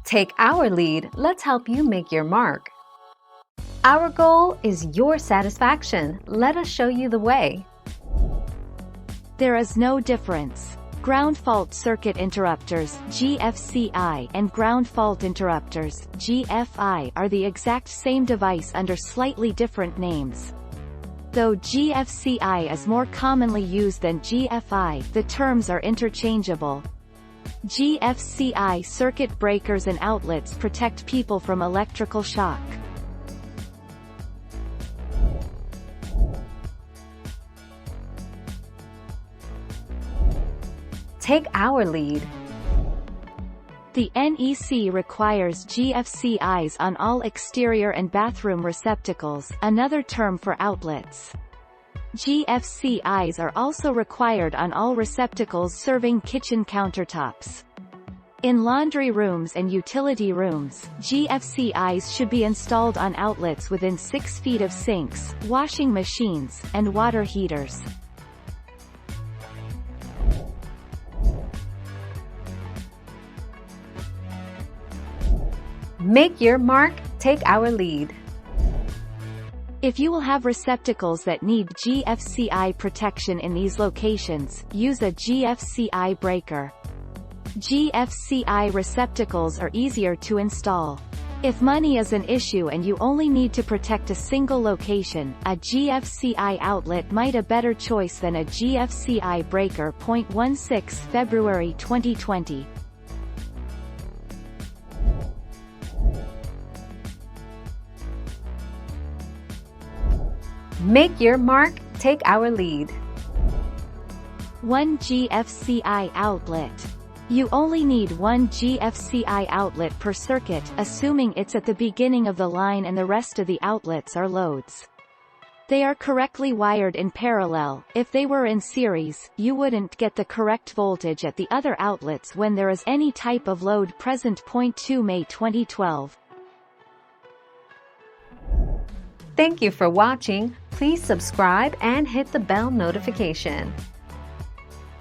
Take our lead, let's help you make your mark. Our goal is your satisfaction. Let us show you the way. There is no difference. Ground fault circuit interrupters (GFCI) and ground fault interrupters (GFI) are the exact same device under slightly different names. Though GFCI is more commonly used than GFI, the terms are interchangeable. GFCI circuit breakers and outlets protect people from electrical shock. Take our lead. The NEC requires GFCIs on all exterior and bathroom receptacles, another term for outlets. GFCIs are also required on all receptacles serving kitchen countertops. In laundry rooms and utility rooms, GFCIs should be installed on outlets within 6 feet of sinks, washing machines, and water heaters. Make your mark, take our lead. If you will have receptacles that need GFCI protection in these locations, use a GFCI breaker. GFCI receptacles are easier to install. If money is an issue and you only need to protect a single location, a GFCI outlet might be a better choice than a GFCI breaker. 16 February 2020. Make your mark, take our lead. 1 GFCI outlet. You only need one GFCI outlet per circuit, assuming it's at the beginning of the line and the rest of the outlets are loads. They are correctly wired in parallel. If they were in series, you wouldn't get the correct voltage at the other outlets when there is any type of load present. 2 May 2012. Thank you for watching. Please subscribe and hit the bell notification.